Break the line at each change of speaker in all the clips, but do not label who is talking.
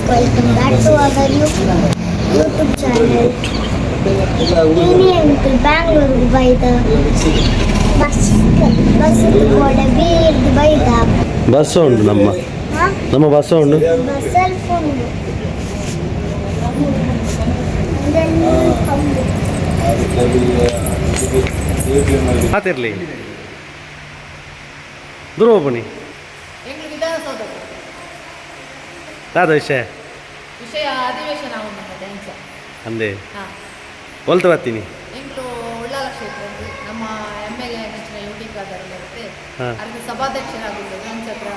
welcome back to our YouTube channel. Ini uncle Bangalore by the bus ಕೂಡ ಬೀರ್ದು ಬೈದ
bus ಉಂಟು ನಮ್ಮ bus ಉಂಟು
ಬಸ್ ಸ್ವಲ್ಪ ಉಂಟು
ಮಾತಿರ್ಲಿ ದುರ್ವಪಣಿ ಯಾವ್ದು ವಿಷಯ
ಅಧಿವೇಶನ
ಅಂದೆ ಹೊಲ್ತು ಬರ್ತೀನಿ
ಉಳ್ಳಾಲ ಕ್ಷೇತ್ರ ನಮ್ಮ MLA ನೆಚ್ಚಿನ ಯುಟಿ ಖಾದರ್ ಇರುತ್ತೆ ಅದಕ್ಕೆ ಸಭಾಧ್ಯಕ್ಷರಾಗಿದ್ದು ಹತ್ರ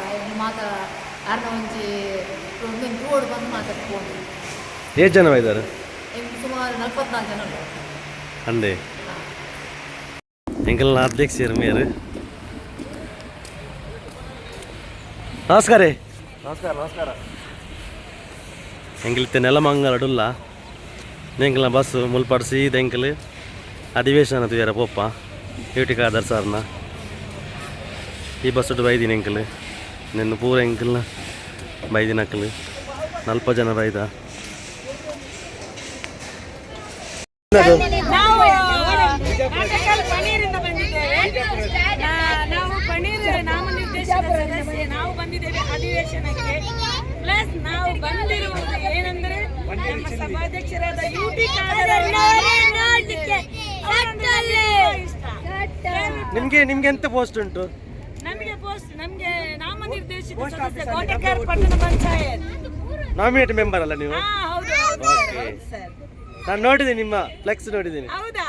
ಮಾತಾ ಯಾರನ್ನ ಒಂಚಿ ಒಂದು ರೋಡ್ ಬಂದು ಮಾತಾಡ್ಕೊಂಡು
ಎಷ್ಟು ಜನ ಇದ್ದಾರೆ
ಸುಮಾರು 44 ಜನ
ಅಂದೆ ಎಂಕಲ್ ಅಧ್ಯಕ್ಷರು ಮೇರು ನಮಸ್ಕಾರ
ನಮಸ್ಕಾರ
ಎಂಕಲಿತ್ತೆ ನೆಲಮಂಗಲಡುಲ್ಲ ಎಂಕಲ್ನ ಬಸ್ ಮುಲ್ಪಡಿಸಿ ಎಂಕಲ್ ಅಧಿವೇಶನ ತುಯಾರ ಪೋಪ ಯುಟಿ ಖಾದರ್ ಸಾರ್ನ ಈ ಬಸ್ ಬೈದಿನ ಎಂಕಲ್ ನಿನ್ನ ಪೂರ ಎಂಕಲ್ನ ಬೈದಿನ ಅಕ್ಕಲು 40 ಜನ ಬೈದ
ನಾವು ಪನೀರ್ ನಾಮನಿರ್ದೇಶನ ಸದಸ್ಯೆ ನಾವು ಬಂದಿದ್ದೇವೆ ಅಧಿವೇಶನಕ್ಕೆ. ಪ್ಲಸ್ ನಾವು ಬಂದಿರುವುದು ಏನಂದ್ರೆ ನಮ್ಮ ಸಭಾಧ್ಯಕ್ಷರಾದ ಯುಟಿ ಖಾದರ್
ನಿಮ್ಗೆ ಎಂತ ಪೋಸ್ಟ್ ಉಂಟು?
ನಮಗೆ ನಾಮನಿರ್ದೇಶಿತ ಸದಸ್ಯ ಕೋಟೆಕಾರ್ ಪಟ್ಟಣ ಪಂಚಾಯತ್
ನಾಮಿನೇಟ್ ಮೆಂಬರ್ ಅಲ್ಲ ನೀವು?
ಹೌದು ಸರ್.
ನಾನು ನೋಡಿದ್ದೀನಿ, ನಿಮ್ಮ ಫ್ಲೆಕ್ಸ್ ನೋಡಿದ್ದೀನಿ.
ಹೌದಾ?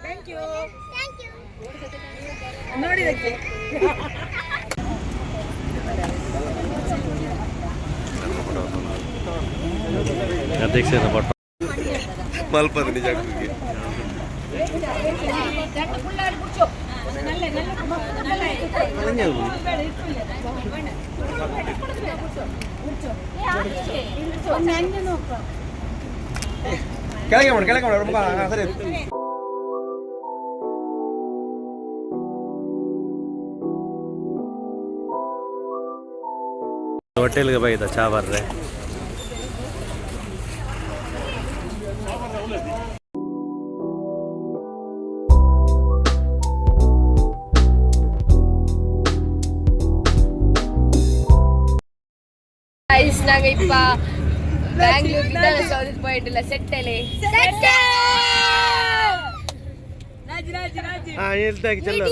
ಥ್ಯಾಂಕ್ ಯು ನೋಡಿದಕ್ಕೆ.
ಅಧ್ಯಕ್ಷರ ಪಟ್ಟ ಮಲ್ಪದ ನಿಜ
ಕೆಳಗೆ ಮಾಡಿ ಸರಿ.
ಹೋಟೆಲ್ಗೆ ಬೈದ ಚಾ ಬರ್ರೆ
ನಾಗ ಇಪ್ಪ ಬ್ಯಾಂಗ್ಳೂರ್ ವಿಧಾನಸೌಧದ ಪಾಯಿಂಟ್ ಸೆಟ್ಟಲೆ
ಹೇಳ್ತಾಗಿ ಚಲೋ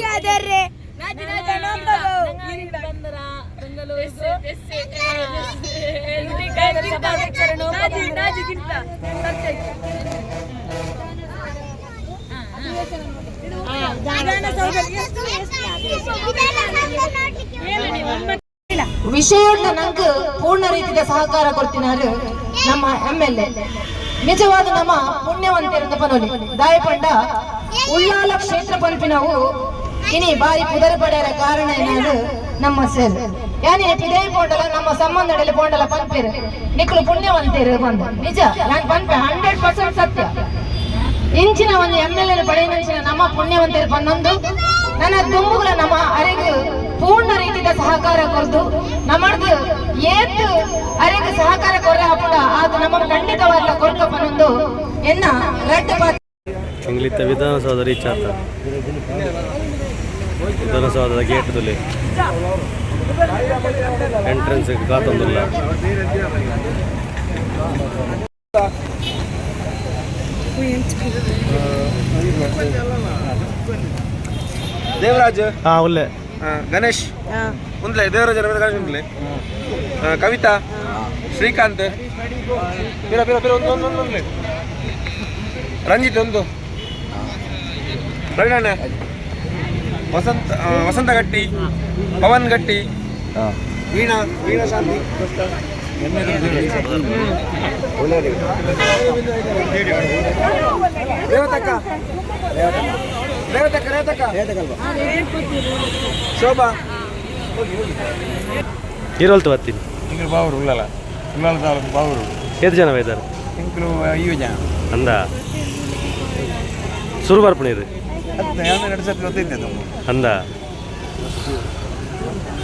ವಿಷಯದ ನಂಗೆ ಪೂರ್ಣ ರೀತಿಯ ಸಹಕಾರ ಕೊಡ್ತಿನಾರು ನಮ್ಮ MLA ನಿಜವಾದ ನಮ್ಮ ಪುಣ್ಯವಂತರಿಂದ ಪನೋಲಿ ದಾಯಪಂಡ ಉಳ್ಳಾಲ ಕ್ಷೇತ್ರ ಪಂಪಿನವು ಇನಿ ಬಾರಿ ಪುದರ ಪಡೆಯರ ಕಾರಣ ಏನಾದ್ರು ನಮ್ಮ ಸರ್ ಯಾನೇ ಇದೇ ಪೋಂಡಲ ನಮ್ಮ ಸಂಬಂಧದಲ್ಲಿ ಪೋಂಡಲ ಪಂಪಿರು ನಿಕ್ಕಲು ಪುಣ್ಯವಂತರು ಬಂದು ನಿಜ ನಾನು ಪಂಪೆ 100% ಸತ್ಯ ಇಂಚಿನ ಒಂದು MLA ಪಡೆಯಂಚಿನ ನಮ್ಮ ಪುಣ್ಯವಂತರು ಬಂದೊಂದು ನನ್ನ ದುಂಬುಗಳ ನಮ್ಮ ಅರೆಗೆ ಪೂರ್ಣ ರೀತಿಯ ಸಹಕಾರ ಕೊರದು ನಮ್ಮದು ಏತ್ ಅರೆಗೆ ಸಹಕಾರ ಕೊರ ಹಬ್ಬ ಅದು ನಮ್ಮ ಖಂಡಿತವಾದ ಕೊರ್ಕಪ್ಪನೊಂದು ಎನ್ನ ರೆಡ್
ಇಂಗ್ಲಿತ್ತ ವಿಧಾನಸೌಧ ರೀಚ್ ಆತ ವಿಧಾನಸೌಧದ ಗೇಟ್ ತುಲಿ ಎಂಟ್ರೆನ್ಸ್ ಕಾತೊಂದಿಲ್ಲ
ದೇವರಾಜ್
ಒಳ್ಳೆ
ಗಣೇಶ್ ಉಂದ್ಲೆ ದೇವರಾಜ ಗಣೇಶ್ ಉಂದ್ಲೆ ಕವಿತಾ ಶ್ರೀಕಾಂತ್ ಒಂದ್ಲೆ ರಂಜಿತ್ ಒಂದು ಪ್ರವೀಣಣ್ಣ ವಸಂತ ಗಟ್ಟಿ ಪವನ್ ಗಟ್ಟಿ ವೀಣಾ ಶಾಂತಿ ಶೋಭಾ
ಇರೋಲ್ತು ಬರ್ತೀನಿ
ಬಾವರು ಉಳ್ಳಾಲ ತಾಲೂಕು ಬಾವರು
ಎಷ್ಟು ಜನ ಇದ್ದಾರೆ?
5 ಜನ
ಅಂದ ಶುರು ಬರ್ಪಣಿರಿ
ನಡೆಸತ್ತೆ
ಅಂದ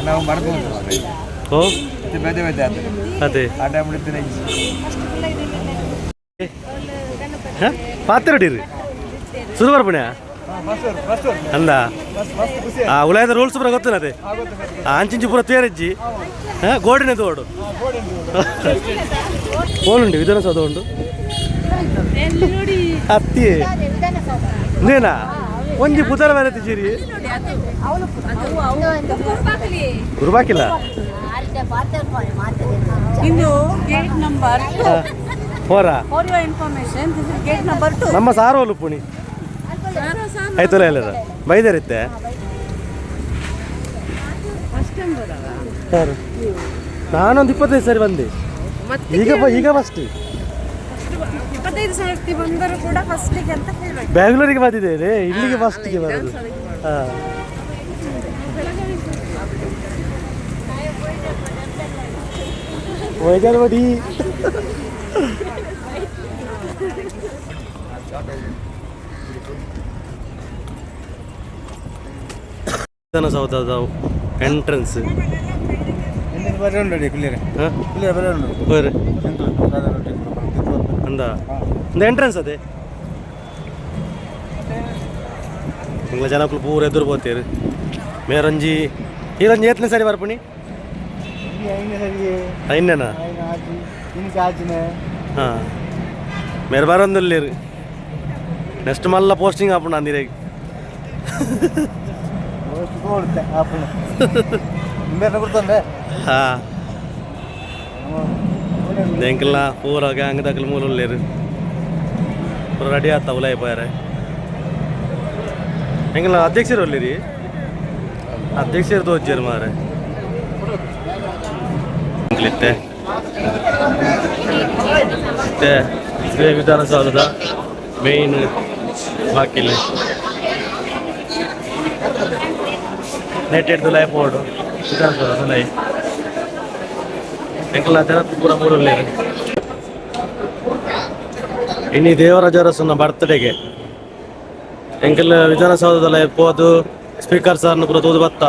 ನಾವು ಮಾಡ್ಕೊಂಡು
ಓ
ಇತ್ತು ಬೇದೆ ಬೇದೆ ಅದು
ಅದೇ
ಆ ಟೈಮ್ ಇಡ್ತೀನಿ
ಪಾತ್ರೆಡಿರಿ ಶುರು ಬರ್ಪಣೆ ಅಂದ ಆ ಉಲಾಯದ ರೂಲ್ಸ್ ಪೂರ ಗೊತ್ತಿಲ್ಲ ಅದೇ ಅಂಚಿಂಚು ಪೂರ ತೇರಜ್ಜಿ ಗೋಡಿನ ತೋಡು ಓನುಂಡು ವಿಧಾನಸೌಧ ಉಂಡು ಅತ್ತಿ ನೇನಾ ಒಂಜಿ ಪುದರ ಬೇರೆ ತಿಜೀರಿ ಗುರುಬಾಕಿಲ್ಲ
ಇದು ಗೇಟ್ ನಂಬರ್
ಹೋರ
for your information this is gate number 2
ನಮ್ಮ ಸಾರೋಲು ಪುಣಿ ಆಯ್ತಲ್ಲ ಇಲ್ಲ ಬೈದರಿತ್ತೆ ಯಾರು ನಾನೊಂದು 25 ಸರಿ ಬಂದೆ ಈಗ ಫಸ್ಟ್
25 ಸರ್ತಿ ಬಂದರೂ ಕೂಡ ಫಸ್ಟಿಗೆ ಅಂತ ಹೇಳಬೇಕು.
ಬ್ಯಾಂಗ್ಳೂರಿಗೆ ಬಂದಿದ್ದೇನೆ ಇಲ್ಲಿಗೆ ಫಸ್ಟ್ಗೆ ಬರೋದು ಹಾಂ ವೈಜಾಲ್ ಬಡಿ ವಿಧಾನಸೌಧದ ಎಂಟ್ರೆನ್ಸ್
ಬರೀ ಉಂಟು ಕ್ಲಿಯರ್ ಕ್ಲಿಯರ್ ಬರೀ ಉಂಟು
ಬೇರೆ ಅಂದ ಒಂದು ಎಂಟ್ರೆನ್ಸ್ ಅದೇ ಇಂಗ್ಲ ಜನಕ್ಕಳು ಪೂರ ಎದುರು ಬೋತೀರಿ ಮೇರಂಜಿ ಈರಂಜಿ ಏತ್ನೇ ಸರಿ ಬರ್ಪಣಿ ಐನ್ನೇನಾ ಹಾಂ ಮೇರೆ ಬರೋದಿಲ್ಲ ನೆಕ್ಸ್ಟ್ ಮಲ್ಲ ಪೋಸ್ಟಿಂಗ್ ಆಪಣ ಅಂದಿರ ಹಾಂ ಎಂಕಲ್ಲ ಪೂರ ಗ್ಯಾಂಗ್ ದಕ್ಕಲು ಮೂಲ ಉಳ್ಳೇರು ಪೂರ ರೆಡಿ ಆತ ಉಲಾಯ ಪೋಯಾರೆ ಎಂಕಲ್ಲ ಅಧ್ಯಕ್ಷರು ಒಲ್ಲಿರಿ ಅಧ್ಯಕ್ಷರು ತೋಜ್ಜರು ಮಾರೆ ಮತ್ತೆ ವಿಧಾನಸೌಧದ ಮೇನ್ ಬಾಕಿಲ್ ನೆಟ್ಟೆಡ್ ತುಲಾಯ ಪೋಡು ವಿಧಾನಸೌಧ ತುಲಾಯಿ ಎಂಕಲ್ಲ ಜನ ಪೂರ ಮೂರಲ್ಲಿ ಇನ್ನು ದೇವರಾಜ ಅರಸನ ಬರ್ತ್ಡೇಗೆ ಎಂಕಲ್ ವಿಧಾನಸೌಧದಲ್ಲಿ ಪೋದು ಸ್ಪೀಕರ್ ಸರ್ನ ಪೂರ ತೂದು ಬತ್ತ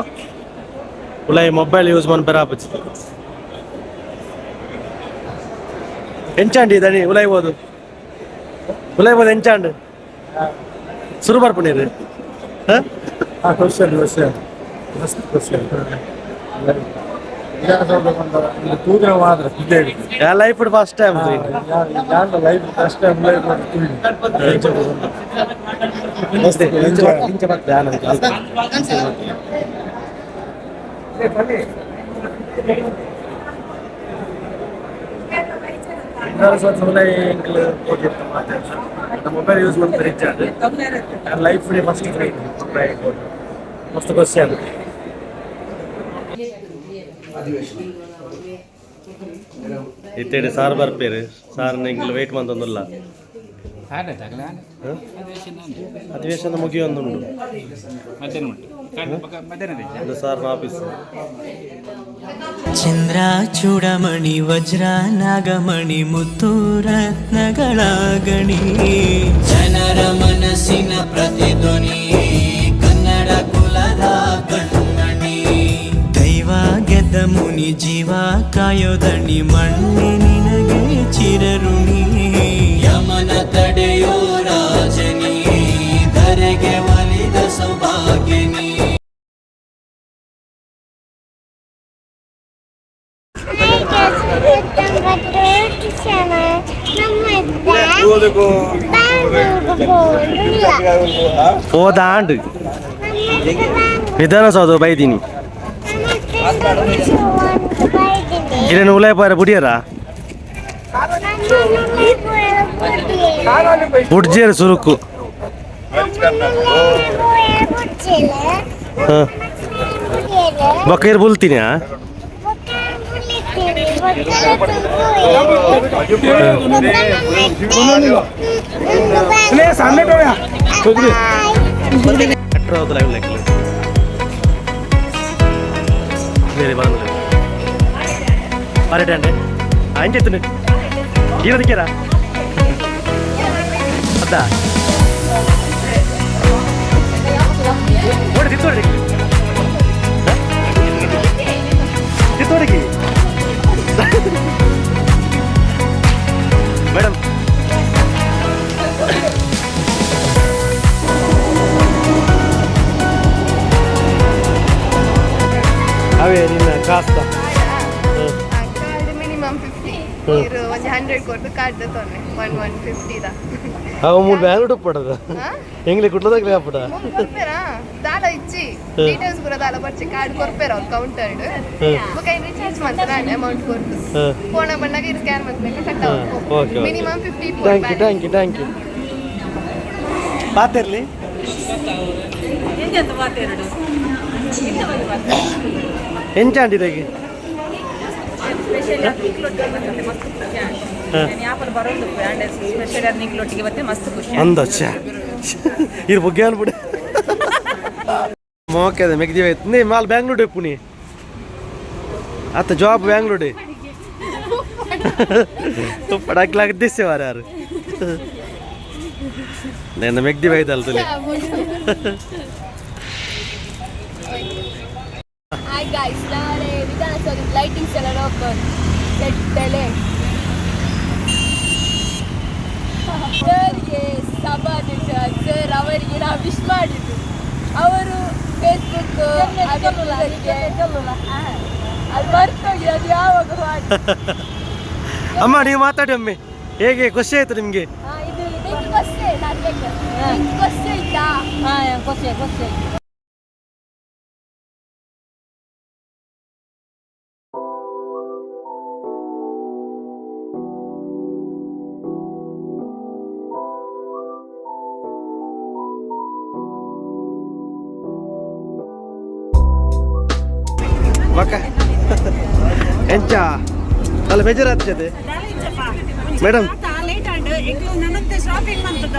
ಉಲಾಯಿ ಮೊಬೈಲ್ ಯೂಸ್ ಮಾಡಿ ಬರಾಪಚ್ಚಿ ಎಂಚಾಂಡಿ ದಣಿ ಉಲಾಯಿ ಬೋದು ಎಂಚಾಂಡ್ ಶುರು ಬರ್ಪಣೀರಿ life first time mobile use ಮಾಡ್ತಾರೆ ಲೈಫ್ ಫಸ್ಟ್ ಮಸ್ತ್ ಖುಷಿ ಆಗುತ್ತೆ ಇತ್ತೇಳಿ ಸಾರು ಬರ್ಪೇರು ಸಾರನ್ನ ಹಿಂಗೆ ವೆಯ್ಟ್ ಮಾಡ್ತಂದಿಲ್ಲ ಅಧಿವೇಶನ ಮುಗಿಯೊಂದುಂಡು ಇದು ಸಾರ್ನ ಆಫೀಸ್
ಚಂದ್ರ ಚೂಡಮಣಿ ವಜ್ರ ನಾಗಮಣಿ ಮುತ್ತು ರತ್ನಗಳ ಗಣಿ ಜನರ ಮನಸ್ಸಿನ ಪ್ರತಿಧ್ವನಿ ಕನ್ನಡ ಕುಲದ ಕಣ್ಮಣಿ ದೈವ ಗೆದ್ದ ಮುನಿ ಜೀವ ಕಾಯೋದಣಿ ಮಣ್ಣಿ ನಿನಗೆ ಚಿರಋಣಿ ಯಮನ ತಡೆಯೋ ರಾಜನಿ ಧರೆಗೆ ಒಲಿದ ಸೌಭಾಗ್ಯನಿ
ಹೋದಾಂಡ್ ವಿಧಾನಸೌಧ ಬೈದಿನಿ ಇದನ್ನು ಉಲಾಯ ಪಾರ ಬುಡಿಯರ ಬುಡ್ಜೇರು ಸುರುಕು ಬಕೇರ್ ಬುಲ್ತೀನಿ പറയട്ടെ അതിൻ്റെ എത്തുന്നു ഈ നിൽക്കാ അതാ തിത്തോടക്കി ಮೇಡಮ್ ಅವೇ ನಿನ್ನ ಕಾಸ್ತ
ಕಾರ್ಡ್ ಮಿನಿಮಮ್ 50 ಇರು ಒಂದು 100 ಕೊಟ್ಟು ಕಾರ್ಡ್ ತೊಂದ್ರೆ 150 ದ
ಅವ ಮೂರು ಬ್ಯಾಂಗ್ ಪಡದ ಎಂಗ್ಲಿ ಕುಟ್ಲದಾಗ ಲೇಪಡ
ಕೊರ್ಪೇರಾ ದಾಲ ಇಚ್ಚಿ ಡೀಟೇಲ್ಸ್ ಕೂಡ ದಾಲ ಬರ್ಚಿ ಕಾರ್ಡ್ ಕೊರ್ಪೇರ ಅವ್ರು ಕೌಂಟರ್ ಬುಕ ರೀಚಾರ್ಜ್ ಮಾಡ್ತಾರ ಅಮೌಂಟ್ ಕೊಟ್ಟು ಫೋನ್ ಬಂದಾಗ ಇದು ಸ್ಕ್ಯಾನ್ ಮಾಡ್ಬೇಕು ಕಟ್ಟ ಮಿನಿಮಮ್ 50
ಥ್ಯಾಂಕ್ ಯು ಪಾತಿರ್ಲಿ ಎಂಚಾಂಟಿದಾಗಿ ಅಂದಚ್ಚ ಇದು ಬಗ್ಗೆ ಅನ್ಬಿಡಿ ಮೋಕೆ ಅದ ಮೆಗ್ದಿವೆ ನೀ ಮಾಲ್ ಬ್ಯಾಂಗ್ಳೂರ್ ಪುನಿ आता जॉब बैंगलोर है तो पडाक लागते से वार यार నేను మెగ్ది వైదల్తలే
ಹಾಯ್ ಗೈಸ್ ನಾಳೆ ವಿಧಾನಸೌಧದ ಲೈಟಿಂಗ್ಸ್ ಎಲ್ಲ ನೋಡ್ಕೊಂಡು ಸೆಟ್ಟಲೆ ಸರ್ಗೆ ಸಭಾಧ್ಯಕ್ಷ ಸರ್ ಅವರಿಗೆ ನಾವು ವಿಶ್ ಮಾಡಿದ್ದು ಅವರು ಫೇಸ್ಬುಕ್ ಅದು ಬರ್ತೋಗಿ ಅದು ಯಾವಾಗ ಮಾಡಿ
ಅಮ್ಮ ನೀವು ಮಾತಾಡಿ ಒಮ್ಮೆ ಹೇಗೆ ಖುಷಿ ಆಯ್ತು ನಿಮಗೆ
ಇದು ಕೊಸ್ಸೆ ನಾನು ಕೊಸ್ಸೆ ಇತ್ತಾ ಕೊಸ್ಸೆ
ಮಕ್ಕ ಎಂಚ ಅಲ್ಲ ಬೇಜಾರಾಗ್ತದೆ ಮೇಡಮ್
ನನ್ನಂತೆ ಶಾಪಿಂಗ್ ಮಾಡ್ತದ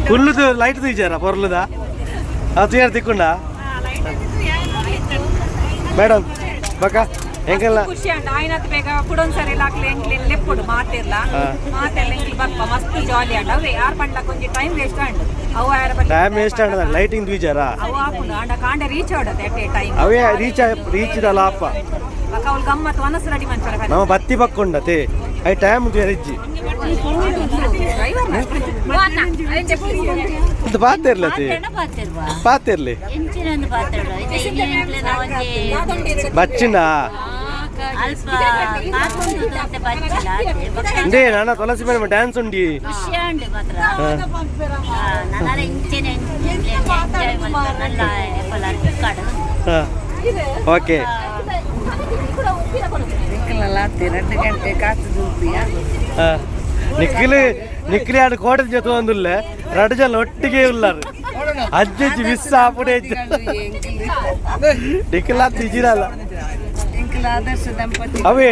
ಫುಲ್ದು ಲೈಟ್ తీసారా పొరలుదా అది తిక్కుండా ಮೇಡಮ್ ಬಕ್ಕ ಹೆಂಗಲ್ಲ
ಖುಷಿ ಅಂಡ ಆಯ್ನತ್ ಬೇಗ ಕುಡೊಂದ್ಸರಿ ಲಾಕ್ಲೆ ಎಂಕ್ಲೆನ್ ಲೆಪ್ಪುಡು ಮಾತೆರ್ಲ ಎಂಕ್ಲಿ ಬಪ್ಪ ಮಸ್ತ್ ಜಾಲಿ ಅಂಡ ಅವೇ ಯಾರು ಪಂಡ ಕೊಂಚ ಟೈಮ್ ವೇಸ್ಟ್ ಅಂಡ್ ಅವು ಯಾರ
ಟೈಮ್ ವೇಸ್ಟ್ ಅಂಡ ಲೈಟಿಂಗ್ తీసారా
ಅವು ಆಪುಂಡು ಅಂಡ ಕಾಂಡ reach ಆಡದೆ at time
away reach ಇರಲ್ಲ ಅಪ್ಪ
ಬಕ್ಕ ಅವ್ಳು ಗಮ್ಮತ್ ವನಸ್ ರೆಡಿ ಮಂಚರ
ನಮ್ಮ ಬತ್ತಿ ಬಕ್ಕೊಂಡತೆ ಐ ಟೈಮ್ ರಿಜ್ಜಿ ಇದು ಪಾತಿರ್ಲತಿ ಪಾತಿರ್ಲಿ ಬಚ್ಚಿನ అంటే నాన్న తులసి మేడం డాన్స్ ఉండి ఓకే ನಿಖಿಲಿ ಆಡು ಕೋಟದ ಜೊತೆ ಒಂದಿಲ್ಲ 2 ಜನ ಒಟ್ಟಿಗೆ ಉಳ್ಳಾರು ಅಜ್ಜಿ ಮಿಸ್ ಆಪುಡೆ ನಿಖಿಲ ತಿಜಿರಲ್ಲ ಅವೇ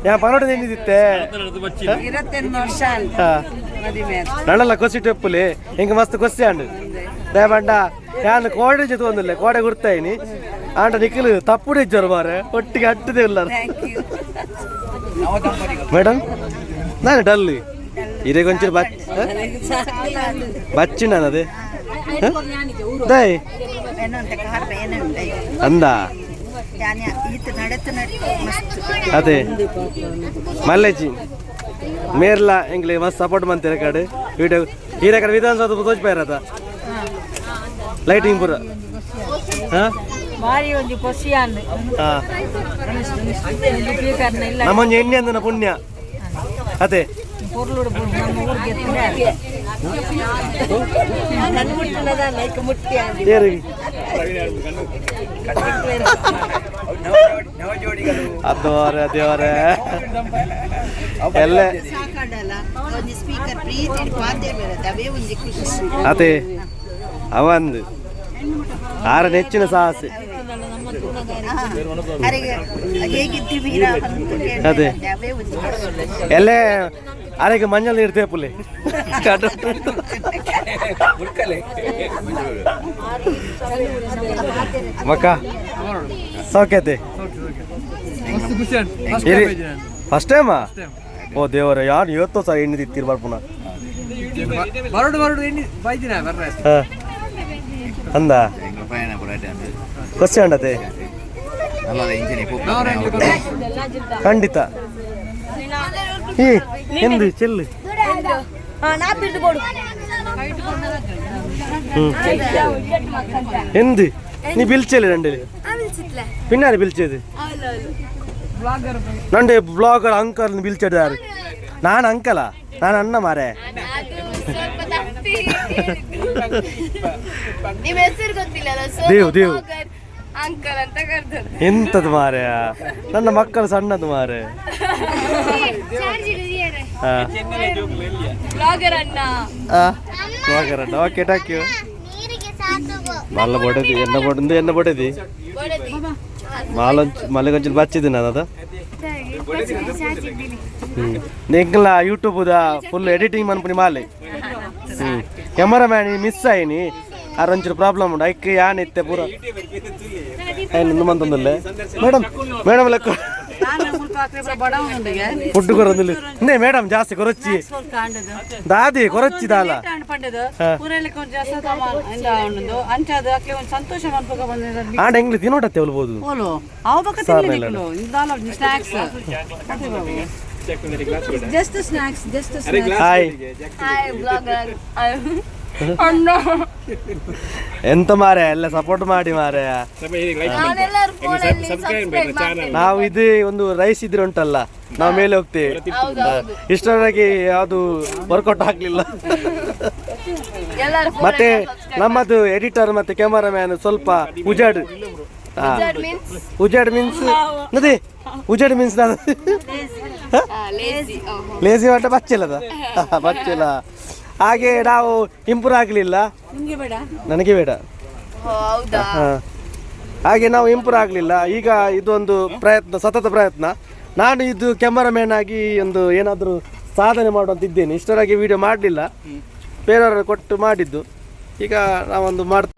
ಯಾ ಪನ್ನೋಟದ ಏನಿದಿತ್ತೆ
21 ವರ್ಷ
ನಡಲ್ಲ ಕೊಸಿ ಟೆಪ್ಪುಲಿ ಹಿಂಗೆ ಮಸ್ತ್ ಕೊಸಿ ಅಂಡು ದಯಪಂಡ ಯಾನು ಕೋಡೆ ಜೊತೆ ಒಂದಿಲ್ಲ ಕೋಡೆ ಗುರ್ತಾಯಿನಿ ಆಂಟ ನಿಖಿಲು ತಪ್ಪುಡೆ ಇಜ್ಜರು ಬಾರೆ ಒಟ್ಟಿಗೆ ಅಟ್ಟದೆ ಉಳ್ಳಾರು ಮೇಡಮ್ ನಾನು ಡಲ್ಲಿ ಇದೇ ಕೊಂಚ ಬಚ್ಚಿನ ಅದೇ ದಯ್ ಅಂದ ಅದೇ ಮಲ್ಲೇಜಿ ಮೇರ್ಲ ಎಂಗ್ಲಿ ಮಸ್ತ್ ಸಪೋರ್ಟ್ ಮಾಡ್ತೀರ ಕಡೆ ವಿಡಿಯೋ ಈ ಕಡೆ ವಿಧಾನಸೌಧ ತೋಚ್ಪಾಯಿರತ್ತ ಲೈಟಿಂಗ್ ಪೂರ ನಮ್ಮೊಂದು ಎಣ್ಣೆ ಅಂದನ ಪುಣ್ಯ ಅದೇ ದೇವರೇ ದೇವರೇ ಎಲ್ಲ ಅದೇ ಅವಂದು ಆರ ನೆಚ್ಚಿನ ಸಾಹಸೆ ಅದೇ ಎಲ್ಲ ಅರೆಗೆ ಮಂಜಲ್ ನೀರು ತೇಪುಲೆ ಮಕ್ಕ ಸೌಖ್ಯತೆ ಫಸ್ಟ್ ಟೈಮಾ ಓ ದೇವರ ಯಾರು ಇವತ್ತು ಸಹ ಎಣ್ಣೆ ತಿತ್ತಿರ್ಬಾರ್ದು ಪುನಃ ಅಂದ ಕೊಚ್ಚೆ ಅಂಡತೆ ಖಂಡಿತ ಎಂದು ಚೆಲ್ಲು എന്ത് നീ വിളിച്ചല്ലേ രണ്ടില് പിന്നാരെ വിളിച്ചത് രണ്ട് ബ്ലോഗർ അങ്കർ വിളിച്ചിട്ടാറ് ഞാൻ അങ്കലാ ഞാൻ അണ്ണമാരെ ದೇವ್ ದೇವ್
ಅಂಕಲ್ ಅಂತ ಕರ್ತಾರೆ.
ಎಂತದ್ ಮಾರೆ ನನ್ನ ಮಕ್ಕಳು ಸಣ್ಣದು ಮಾರೆ
ಬ್ಲಾಗರ್ ಅಣ್ಣ
ಓಕೆ ಥ್ಯಾಂಕ್ ಯು మళ్ళీ పడేది ఎన్న పడేది మళ్ళీ కొంచెం బచ్చింది నాది ఇంకా యూట్యూబ్ ఫుల్ ఎడిటింగ్ మనపని మాలే కెమెరామ్యాన్ మిస్ అయ్యి ಆ ರಂಚೂರು ಪ್ರಾಬ್ಲಮ್ ಉಂಟು ಐಕ್ ಯಾನ್ ಇತ್ತೆ ಪೂರ ಒಂದು ಮಂತ್ ಒಂದಲ್ಲೇ ಮೇಡಮ್ ಮೇಡಮ್ ಲೆಕ್ಕ ಫುಡ್ ಕೊರೊಂದಿಲ್ಲ ಇನ್ನೇ ಮೇಡಮ್ ಜಾಸ್ತಿ ಕೊರೊಚ್ಚಿ ದಾದಿ ಕೊರೊಚ್ಚಿ ದಾಲ ಆಂಡ ಎಂಗ್ಲಿ ತಿನ್ನೋಟತ್ತೆ ಹೇಳ್ಬೋದು ಹಾಯ್ ಎಂತ ಮಾರೆ ಎಲ್ಲ ಸಪೋರ್ಟ್ ಮಾಡಿ ಮಾರೆ ನಾವು ಇದು ಒಂದು ರೈಸ್ ಇದ್ರೆ ಉಂಟಲ್ಲ ನಾವು ಮೇಲೆ ಹೋಗ್ತೇವೆ ಇಷ್ಟರವರೆಗೆ ಯಾವುದು ವರ್ಕೌಟ್ ಆಗ್ಲಿಲ್ಲ ಮತ್ತೆ ನಮ್ಮದು ಎಡಿಟರ್ ಮತ್ತೆ ಕ್ಯಾಮರಾಮ್ಯಾನ್ ಸ್ವಲ್ಪ ಉಜಾಡ್ ಮೀನ್ಸ್ ನದಿ ಉಜಾಡ್ ಮೀನ್ಸ್ ಲೇಸಿ ಮಟ್ಟ ಬಚ್ಚಿಲ್ಲದ ಬಚ್ಚಿಲ್ಲ ಹಾಗೆ ನಾವು ಇಂಪ್ರೂವ್ ಆಗಲಿಲ್ಲ ನನಗೆ ಬೇಡ ಹಾಗೆ ನಾವು ಇಂಪ್ರೂವ್ ಆಗಲಿಲ್ಲ ಈಗ ಇದೊಂದು ಪ್ರಯತ್ನ ಸತತ ಪ್ರಯತ್ನ ನಾನು ಇದು ಕ್ಯಾಮರಾಮ್ಯಾನ್ ಆಗಿ ಒಂದು ಏನಾದರೂ ಸಾಧನೆ ಮಾಡುವಂತಿದ್ದೇನೆ ಇಷ್ಟರಾಗಿ ವಿಡಿಯೋ ಮಾಡಲಿಲ್ಲ ಬೇರೆಯವರು ಕೊಟ್ಟು ಮಾಡಿದ್ದು ಈಗ ನಾವೊಂದು ಮಾಡ್ತೀವಿ